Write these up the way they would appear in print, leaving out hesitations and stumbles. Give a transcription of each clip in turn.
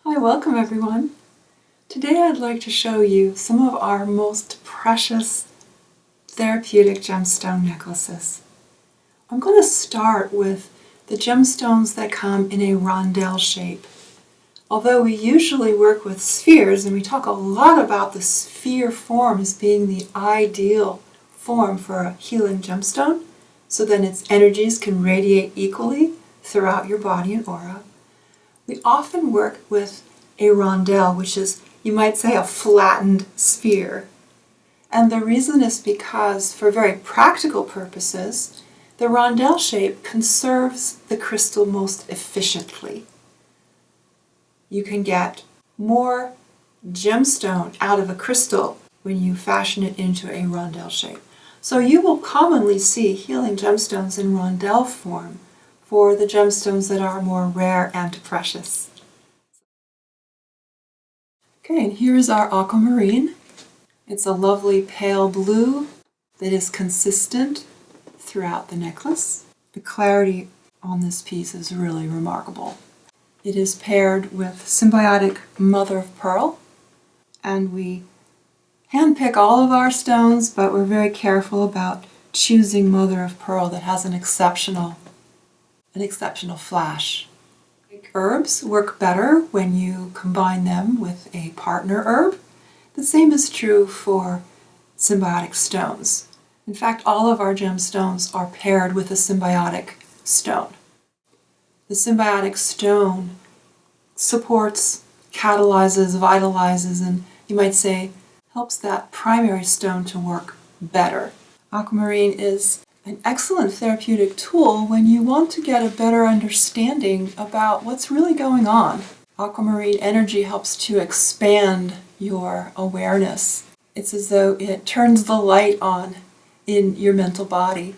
Hi, welcome everyone. Today I'd like to show you some of our most precious therapeutic gemstone necklaces. I'm going to start with the gemstones that come in a rondel shape. Although we usually work with spheres, and we talk a lot about the sphere form as being the ideal form for a healing gemstone, so then its energies can radiate equally throughout your body and aura, we often work with a rondel, which is, you might say, a flattened sphere. And the reason is because, for very practical purposes, the rondel shape conserves the crystal most efficiently. You can get more gemstone out of a crystal when you fashion it into a rondel shape. So you will commonly see healing gemstones in rondel form for the gemstones that are more rare and precious. Okay, and here's our Aquamarine. It's a lovely pale blue that is consistent throughout the necklace. The clarity on this piece is really remarkable. It is paired with symbiotic mother of pearl, and we handpick all of our stones, but we're very careful about choosing mother of pearl that has an exceptional flash. Herbs work better when you combine them with a partner herb. The same is true for symbiotic stones. In fact, all of our gemstones are paired with a symbiotic stone. The symbiotic stone supports, catalyzes, vitalizes, and you might say helps that primary stone to work better. Aquamarine is an excellent therapeutic tool when you want to get a better understanding about what's really going on. Aquamarine energy helps to expand your awareness. It's as though it turns the light on in your mental body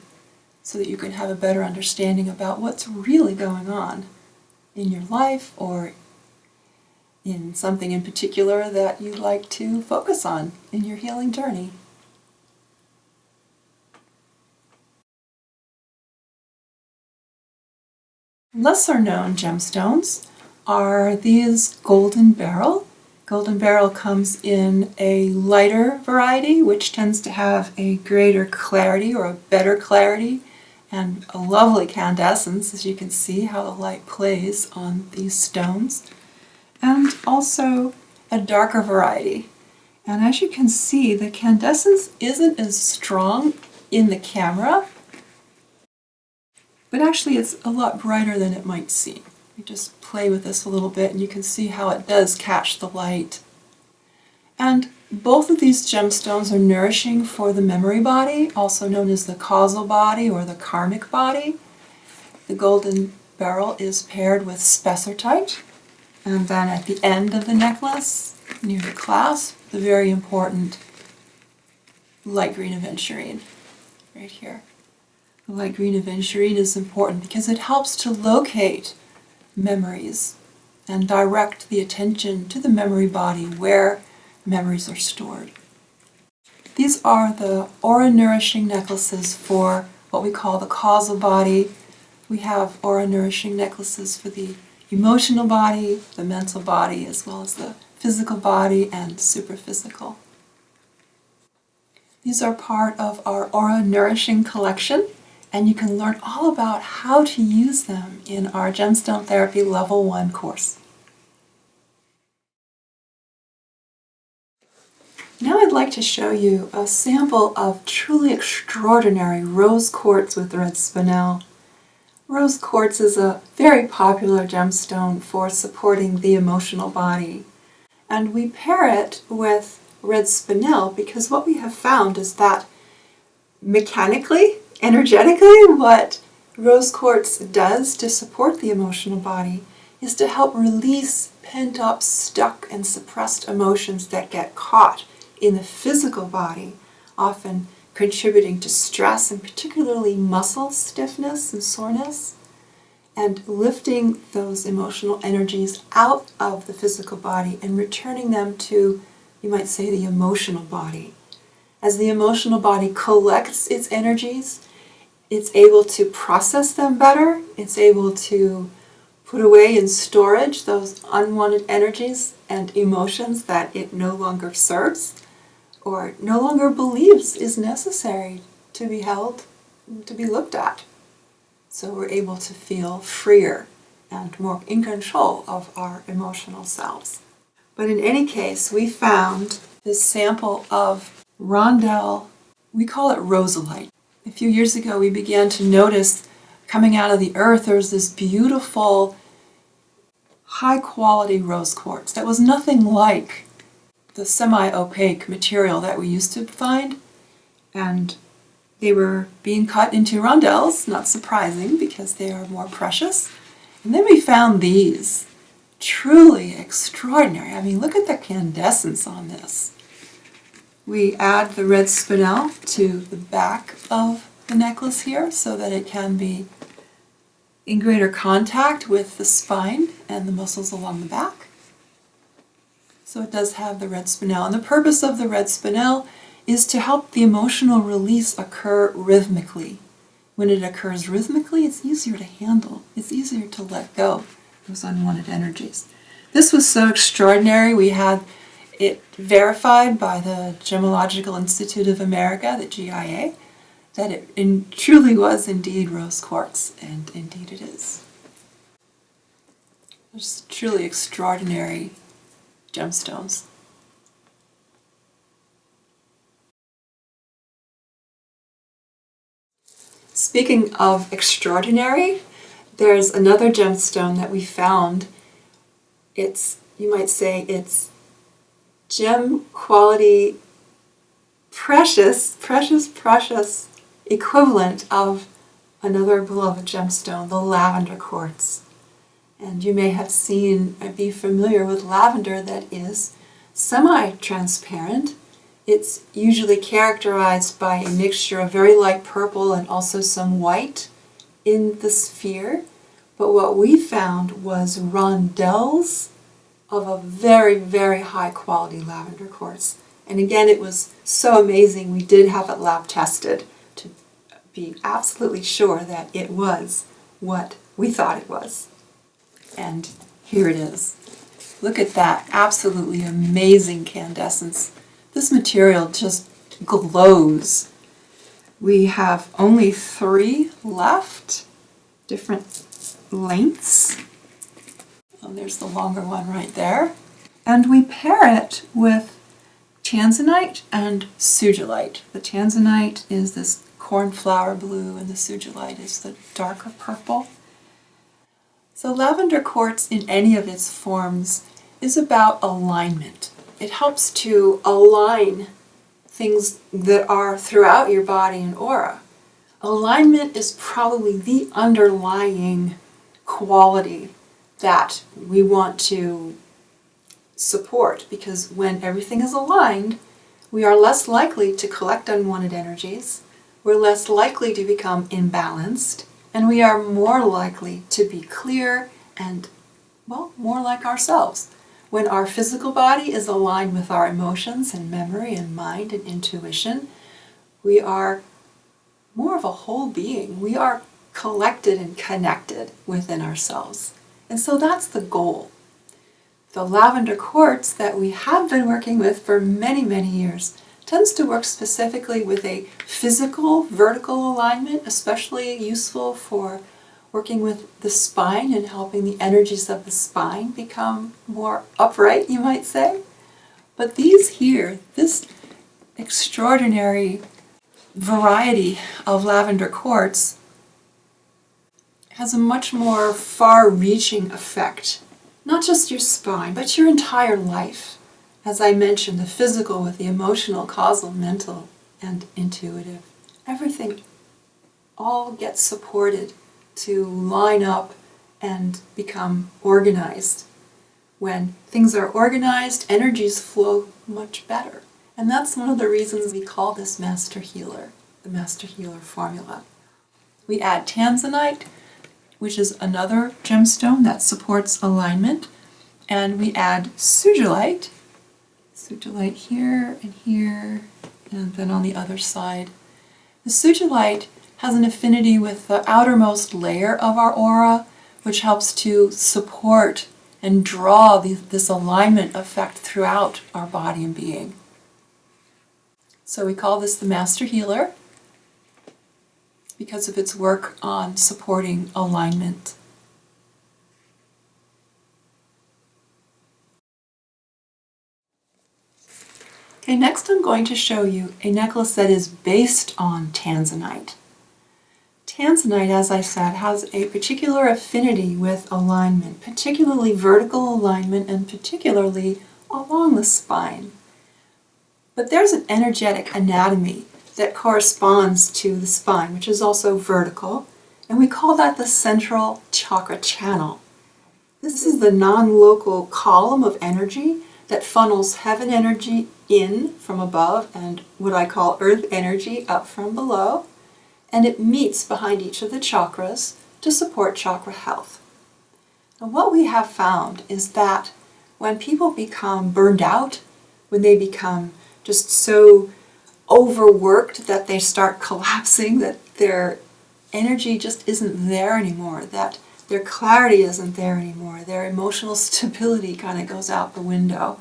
so that you can have a better understanding about what's really going on in your life or in something in particular that you'd like to focus on in your healing journey. Lesser known gemstones are these golden beryl. Golden beryl comes in a lighter variety, which tends to have a greater clarity or a better clarity and a lovely candescence, as you can see how the light plays on these stones, and also a darker variety. And as you can see, the candescence isn't as strong in the camera, but actually it's a lot brighter than it might seem. You just play with this a little bit and you can see how it does catch the light. And both of these gemstones are nourishing for the memory body, also known as the causal body or the karmic body. The golden beryl is paired with spessartite, and then at the end of the necklace, near the clasp, the very important light green aventurine, right here. The light green aventurine is important because it helps to locate memories and direct the attention to the memory body where memories are stored. These are the aura nourishing necklaces for what we call the causal body. We have aura nourishing necklaces for the emotional body, the mental body, as well as the physical body and superphysical. These are part of our aura nourishing collection, and you can learn all about how to use them in our Gemstone Therapy Level 1 course. Now I'd like to show you a sample of truly extraordinary rose quartz with red spinel. Rose quartz is a very popular gemstone for supporting the emotional body, and we pair it with red spinel because what we have found is that mechanically, energetically, what rose quartz does to support the emotional body is to help release pent-up, stuck, and suppressed emotions that get caught in the physical body, often contributing to stress and particularly muscle stiffness and soreness, and lifting those emotional energies out of the physical body and returning them to, you might say, the emotional body. As the emotional body collects its energies, it's able to process them better, it's able to put away in storage those unwanted energies and emotions that it no longer serves or no longer believes is necessary to be held, to be looked at. So we're able to feel freer and more in control of our emotional selves. But in any case, we found this sample of Rondel, we call it rosalite. A few years ago, we began to notice coming out of the earth, there was this beautiful, high-quality rose quartz that was nothing like the semi-opaque material that we used to find. And they were being cut into rondels, not surprising because they are more precious. And then we found these, truly extraordinary. I mean, look at the incandescence on this. We add the red spinel to the back of the necklace here so that it can be in greater contact with the spine and the muscles along the back. So it does have the red spinel. And the purpose of the red spinel is to help the emotional release occur rhythmically. When it occurs rhythmically, it's easier to handle. It's easier to let go those unwanted energies. This was so extraordinary. We had it verified by the Gemological Institute of America, the GIA, that it truly was indeed rose quartz, and indeed it is. There's truly extraordinary gemstones. Speaking of extraordinary, there's another gemstone that we found. You might say it's gem quality, precious equivalent of another beloved gemstone, the lavender quartz. And you may have seen and be familiar with lavender that is semi-transparent. It's usually characterized by a mixture of very light purple and also some white in the sphere. But what we found was rondels of a very, very high quality lavender quartz. And again, it was so amazing. We did have it lab tested to be absolutely sure that it was what we thought it was. And here it is. Look at that absolutely amazing incandescence. This material just glows. We have only 3 left, different lengths. Oh, there's the longer one right there. And we pair it with tanzanite and sugilite. The tanzanite is this cornflower blue and the sugilite is the darker purple. So lavender quartz in any of its forms is about alignment. It helps to align things that are throughout your body and aura. Alignment is probably the underlying quality that we want to support, because when everything is aligned, we are less likely to collect unwanted energies, we're less likely to become imbalanced, and we are more likely to be clear and, well, more like ourselves. When our physical body is aligned with our emotions and memory and mind and intuition, we are more of a whole being. We are collected and connected within ourselves. And so that's the goal. The lavender quartz that we have been working with for many, many years tends to work specifically with a physical, vertical alignment, especially useful for working with the spine and helping the energies of the spine become more upright, you might say. But these here, this extraordinary variety of lavender quartz has a much more far-reaching effect. Not just your spine, but your entire life. As I mentioned, the physical with the emotional, causal, mental, and intuitive. Everything all gets supported to line up and become organized. When things are organized, energies flow much better. And that's one of the reasons we call this Master Healer, the Master Healer formula. We add tanzanite, which is another gemstone that supports alignment, and we add sugilite here, and then on the other side. The sugilite has an affinity with the outermost layer of our aura, which helps to support and draw this alignment effect throughout our body and being. So we call this the Master Healer because of its work on supporting alignment. Okay, next I'm going to show you a necklace that is based on tanzanite. Tanzanite, as I said, has a particular affinity with alignment, particularly vertical alignment and particularly along the spine. But there's an energetic anatomy that corresponds to the spine, which is also vertical, and we call that the central chakra channel. This is the non-local column of energy that funnels heaven energy in from above and what I call earth energy up from below, and it meets behind each of the chakras to support chakra health. And what we have found is that when people become burned out, when they become just so overworked that they start collapsing, that their energy just isn't there anymore, that their clarity isn't there anymore, their emotional stability kind of goes out the window,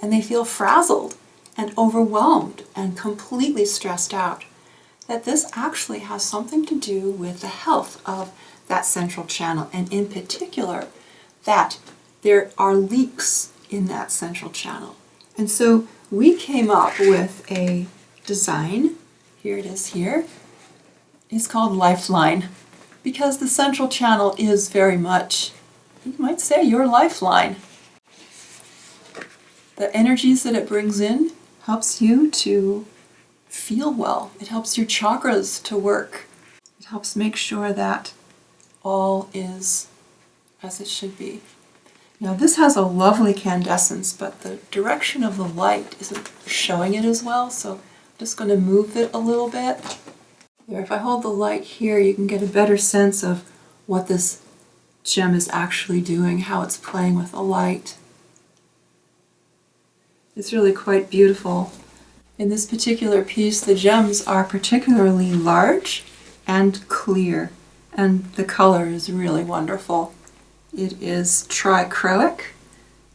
and they feel frazzled and overwhelmed and completely stressed out, that this actually has something to do with the health of that central channel, and in particular, that there are leaks in that central channel. And so we came up with a design, here it is here, it's called Lifeline, because the central channel is very much, you might say, your lifeline. The energies that it brings in helps you to feel well. It helps your chakras to work. It helps make sure that all is as it should be. Now this has a lovely incandescence, but the direction of the light isn't showing it as well, so I'm just going to move it a little bit. There, if I hold the light here, you can get a better sense of what this gem is actually doing, how it's playing with the light. It's really quite beautiful. In this particular piece, the gems are particularly large and clear, and the color is really wonderful. It is trichroic.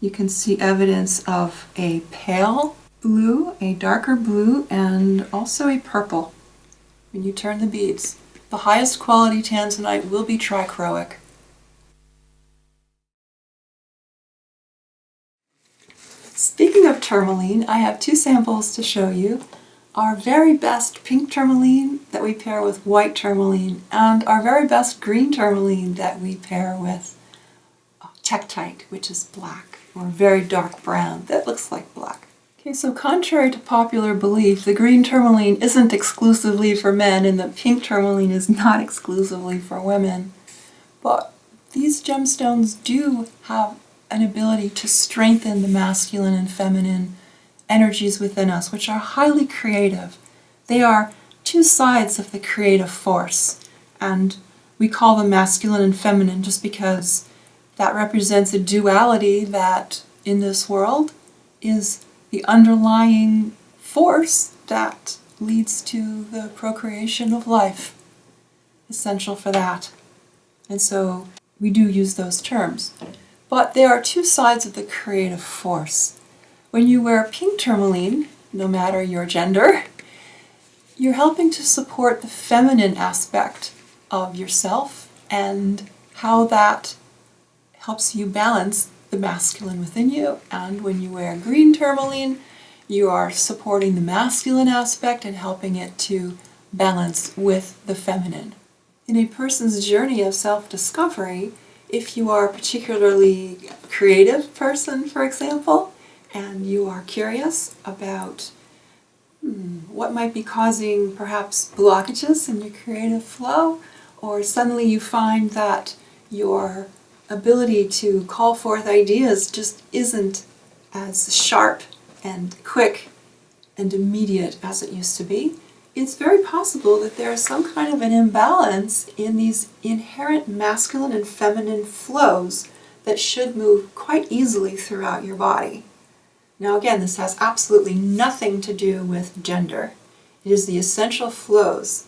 You can see evidence of a pale blue, a darker blue, and also a purple when you turn the beads. The highest quality tanzanite will be trichroic. Speaking of tourmaline, I have two samples to show you. Our very best pink tourmaline that we pair with white tourmaline, and our very best green tourmaline that we pair with tektite, which is black, or very dark brown that looks like black. Okay, so contrary to popular belief, the green tourmaline isn't exclusively for men and the pink tourmaline is not exclusively for women. But these gemstones do have an ability to strengthen the masculine and feminine energies within us, which are highly creative. They are two sides of the creative force, and we call them masculine and feminine just because that represents a duality that in this world is the underlying force that leads to the procreation of life, essential for that. And so we do use those terms. But there are two sides of the creative force. When you wear pink tourmaline, no matter your gender, you're helping to support the feminine aspect of yourself and how that helps you balance the masculine within you. And when you wear green tourmaline, you are supporting the masculine aspect and helping it to balance with the feminine. In a person's journey of self-discovery, if you are a particularly creative person, for example, and you are curious about what might be causing perhaps blockages in your creative flow, or suddenly you find that your ability to call forth ideas just isn't as sharp and quick and immediate as it used to be, it's very possible that there is some kind of an imbalance in these inherent masculine and feminine flows that should move quite easily throughout your body. Now again, this has absolutely nothing to do with gender. It is the essential flows.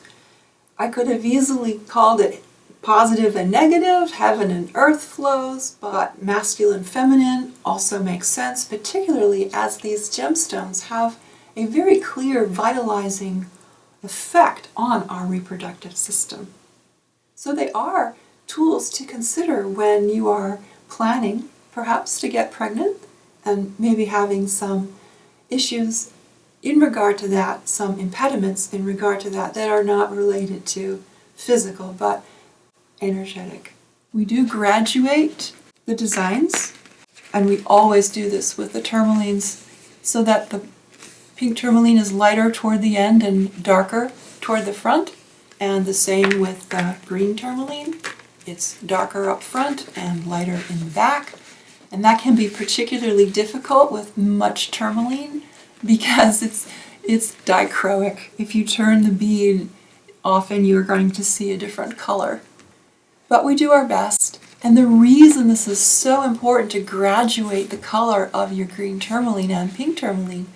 I could have easily called it positive and negative, heaven and earth flows, but masculine, feminine also makes sense, particularly as these gemstones have a very clear vitalizing effect on our reproductive system. So they are tools to consider when you are planning perhaps to get pregnant and maybe having some issues in regard to that, some impediments in regard to that are not related to physical but energetic. We do graduate the designs, and we always do this with the tourmalines so that the pink tourmaline is lighter toward the end and darker toward the front, and the same with the green tourmaline. It's darker up front and lighter in the back, and that can be particularly difficult with much tourmaline because it's dichroic. If you turn the bead, often you're going to see a different color. But we do our best, and the reason this is so important to graduate the color of your green tourmaline and pink tourmaline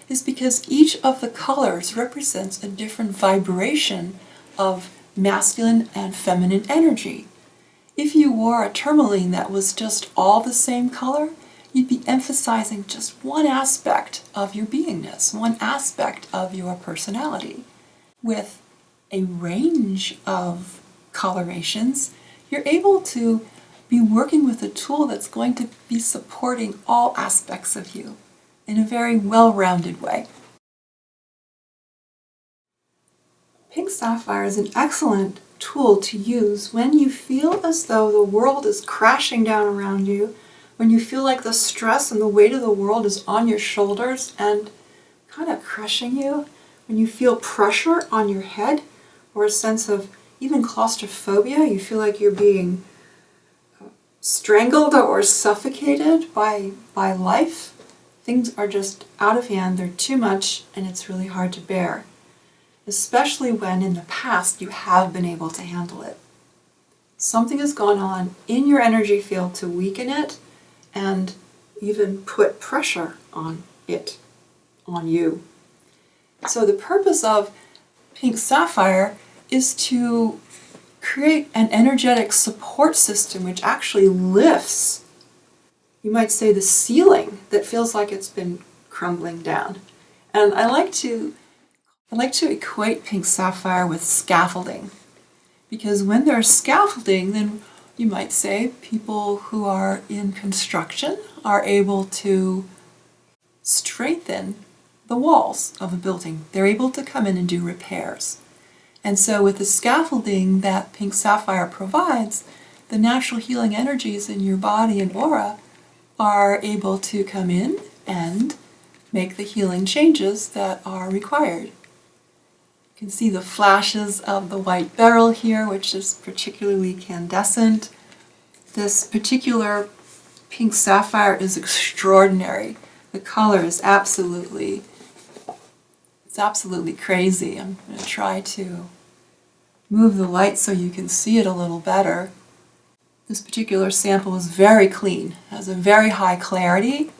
is because each of the colors represents a different vibration of masculine and feminine energy. If you wore a tourmaline that was just all the same color, you'd be emphasizing just one aspect of your beingness, one aspect of your personality. With a range of colorations, you're able to be working with a tool that's going to be supporting all aspects of you in a very well-rounded way. Pink sapphire is an excellent tool to use when you feel as though the world is crashing down around you, when you feel like the stress and the weight of the world is on your shoulders and kind of crushing you, when you feel pressure on your head or a sense of even claustrophobia, you feel like you're being strangled or suffocated by life. Things are just out of hand, they're too much, and it's really hard to bear, especially when in the past you have been able to handle it. Something has gone on in your energy field to weaken it and even put pressure on it, on you. So the purpose of pink sapphire is to create an energetic support system which actually lifts, you might say, the ceiling that feels like it's been crumbling down. And I like to equate pink sapphire with scaffolding, because when there's scaffolding, then you might say people who are in construction are able to strengthen the walls of a building. They're able to come in and do repairs. And so with the scaffolding that pink sapphire provides, the natural healing energies in your body and aura are able to come in and make the healing changes that are required. You can see the flashes of the white beryl here, which is particularly incandescent. This particular pink sapphire is extraordinary. The color is absolutely crazy. I'm going to try to move the light so you can see it a little better. This particular sample is very clean, has a very high clarity.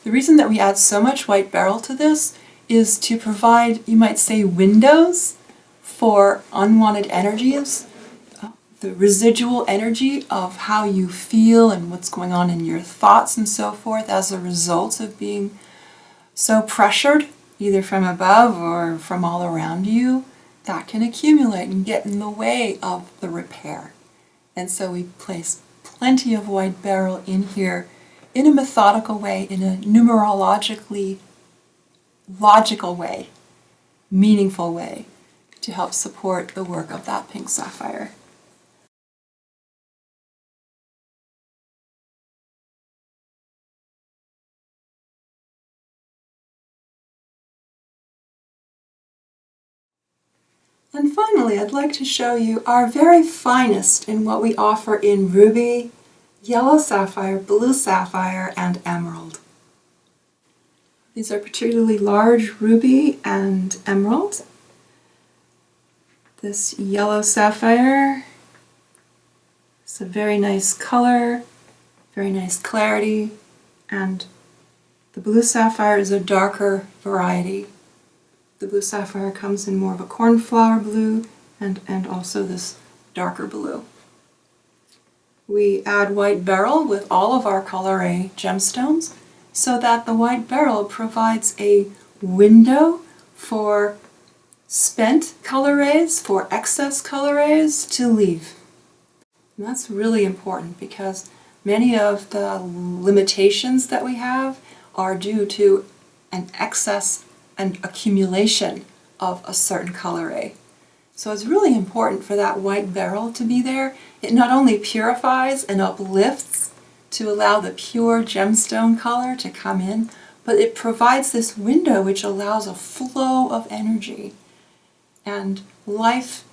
The reason that we add so much white beryl to this is to provide, you might say, windows for unwanted energies, the residual energy of how you feel and what's going on in your thoughts and so forth as a result of being so pressured, either from above or from all around you. That can accumulate and get in the way of the repair. And so we place plenty of white beryl in here in a methodical way, in a numerologically logical way, meaningful way, to help support the work of that pink sapphire. And finally, I'd like to show you our very finest in what we offer in ruby, yellow sapphire, blue sapphire, and emerald. These are particularly large ruby and emerald. This yellow sapphire is a very nice color, very nice clarity, and the blue sapphire is a darker variety. The blue sapphire comes in more of a cornflower blue and also this darker blue. We add white beryl with all of our color A gemstones so that the white beryl provides a window for spent color A's, for excess color A's to leave. And that's really important because many of the limitations that we have are due to an excess and accumulation of a certain color A. So it's really important for that white beryl to be there. It not only purifies and uplifts to allow the pure gemstone color to come in, but it provides this window which allows a flow of energy. And life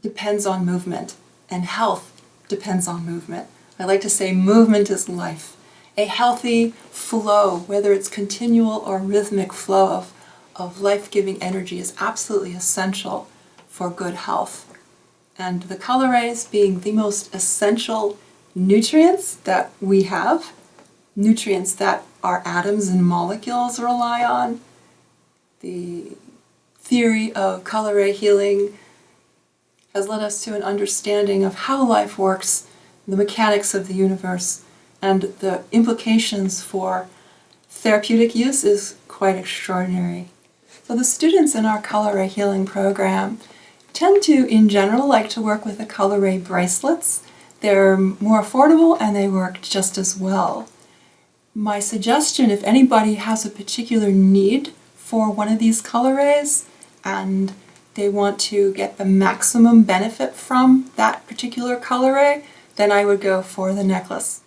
depends on movement, and health depends on movement. I like to say movement is life. A healthy flow, whether it's continual or rhythmic flow of life-giving energy, is absolutely essential for good health. And the color rays being the most essential nutrients that we have, nutrients that our atoms and molecules rely on. The theory of color ray healing has led us to an understanding of how life works, the mechanics of the universe, and the implications for therapeutic use is quite extraordinary. So the students in our color ray healing program tend to, in general, like to work with the color ray bracelets. They're more affordable and they work just as well. My suggestion, if anybody has a particular need for one of these color rays and they want to get the maximum benefit from that particular color ray, then I would go for the necklace.